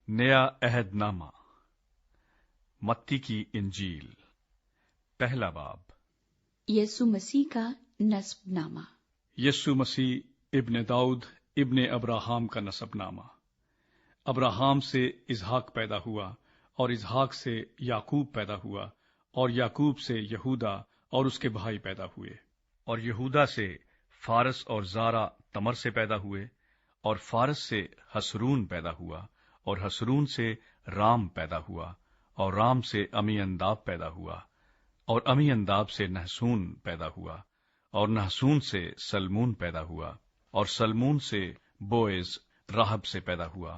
نیا عہد نامہ متی کی انجیل پہلا باب یسوع مسیح کا نسب نامہ۔ یسوع مسیح ابن داؤد ابن ابراہام کا نسب نامہ۔ ابراہام سے اسحاق پیدا ہوا اور اسحاق سے یعقوب پیدا ہوا اور یعقوب سے یہودا اور اس کے بھائی پیدا ہوئے اور یہودا سے فارس اور زارا تمر سے پیدا ہوئے اور فارس سے حسرون پیدا ہوا اور حسرون سے رام پیدا ہوا اور رام سے امی انداب پیدا ہوا اور امی انداب سے نحسون پیدا ہوا اور نحسون سے سلمون پیدا ہوا اور سلمون سے بوئز راہب سے پیدا ہوا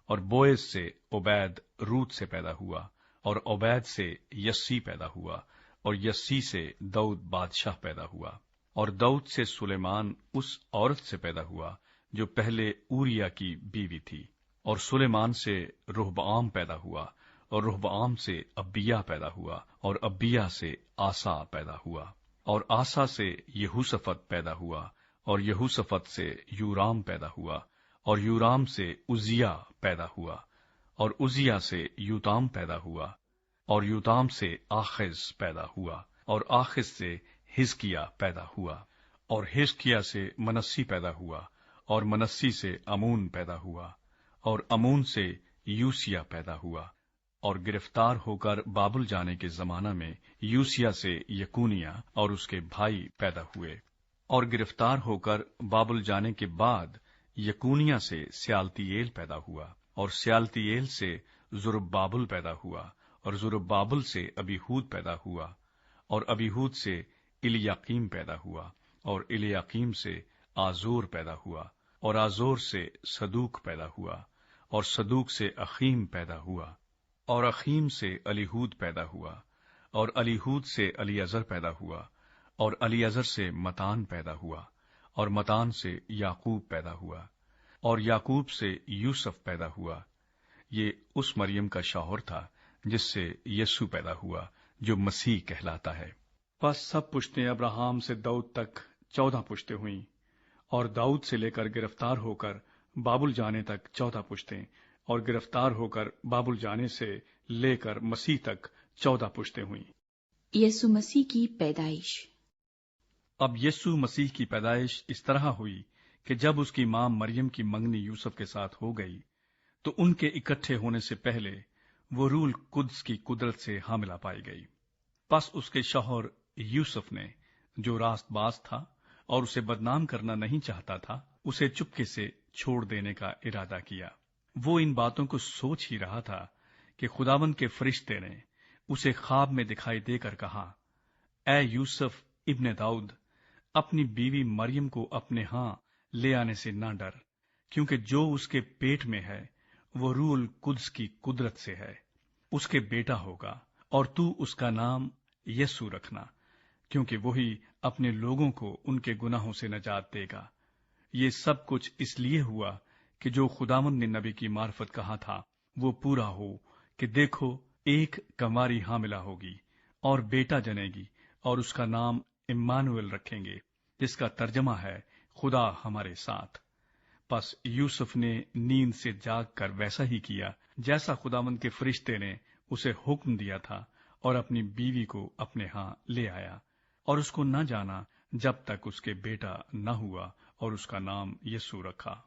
اور بوئز سے عبید روت سے پیدا ہوا اور عبید سے یسی پیدا ہوا اور یسی سے داؤد بادشاہ پیدا ہوا اور داؤد سے سلیمان اس عورت سے پیدا ہوا جو پہلے اوریا کی بیوی تھی اور سلیمان سے رہبعام پیدا ہوا اور رہبعام سے ابیہ پیدا ہوا اور ابیہ سے آسا پیدا ہوا اور آسا سے یہوشافط پیدا ہوا اور یہوشافط سے یورام پیدا ہوا اور یورام سے عزیہ پیدا ہوا اور عزیہ سے یوتام پیدا ہوا اور یوتام سے آخز پیدا ہوا اور آخز سے حزقیہ پیدا ہوا اور حزقیہ سے منسی پیدا ہوا اور منسی سے امون پیدا ہوا اور امون سے یوسیہ پیدا ہوا اور گرفتار ہو کر بابل جانے کے زمانہ میں یوسیہ سے یکونیہ اور اس کے بھائی پیدا ہوئے اور گرفتار ہو کر بابل جانے کے بعد یکونیہ سے سیالتییل پیدا ہوا اور سیالتییل سے زربابل پیدا ہوا اور زربابل سے ابیہود پیدا ہوا اور ابیہود سے الیاقیم پیدا ہوا اور الیاقیم سے آزور پیدا ہوا اور آزور سے صدوق پیدا ہوا اور صدوق سے اخیم پیدا ہوا اور اخیم سے الیہود پیدا ہوا اور الیہود سے الیعزر پیدا ہوا اور الیعزر سے متان پیدا ہوا اور متان سے یعقوب پیدا ہوا اور یعقوب سے یوسف پیدا ہوا یہ اس مریم کا شوہر تھا جس سے یسوع پیدا ہوا جو مسیح کہلاتا ہے۔ پس سب پشتیں ابراہام سے داؤد تک 14 پشتیں ہوئیں اور داؤد سے لے کر گرفتار ہو کر بابل جانے تک 14 پشتیں اور گرفتار ہو کر بابل جانے سے لے کر مسیح تک 14 پشتیں ہوئیں۔ یسوع مسیح کی پیدائش۔ اب یسوع مسیح کی پیدائش اس طرح ہوئی کہ جب اس کی ماں مریم کی منگنی یوسف کے ساتھ ہو گئی تو ان کے اکٹھے ہونے سے پہلے وہ روح القدس کی قدرت سے حاملہ پائی گئی۔ پس اس کے شوہر یوسف نے جو راست باز تھا اور اسے بدنام کرنا نہیں چاہتا تھا اسے چپکے سے چھوڑ دینے کا ارادہ کیا۔ وہ ان باتوں کو سوچ ہی رہا تھا کہ خداوند کے فرشتے نے اسے خواب میں دکھائی دے کر کہا، اے یوسف ابن داؤد، اپنی بیوی مریم کو اپنے ہاں لے آنے سے نہ ڈر، کیونکہ جو اس کے پیٹ میں ہے وہ روح القدس کی قدرت سے ہے۔ اس کے بیٹا ہوگا اور تو اس کا نام یسوع رکھنا، کیونکہ وہی اپنے لوگوں کو ان کے گناہوں سے نجات دے گا۔ یہ سب کچھ اس لیے ہوا کہ جو خداوند نے نبی کی معرفت کہا تھا وہ پورا ہو کہ دیکھو ایک کنواری حاملہ ہوگی اور بیٹا جنے گی اور اس کا نام امانویل رکھیں گے، جس کا ترجمہ ہے خدا ہمارے ساتھ۔ پس یوسف نے نیند سے جاگ کر ویسا ہی کیا جیسا خداوند کے فرشتے نے اسے حکم دیا تھا اور اپنی بیوی کو اپنے ہاں لے آیا اور اس کو نہ جانا جب تک اس کے بیٹا نہ ہوا اور اس کا نام یسوع رکھا۔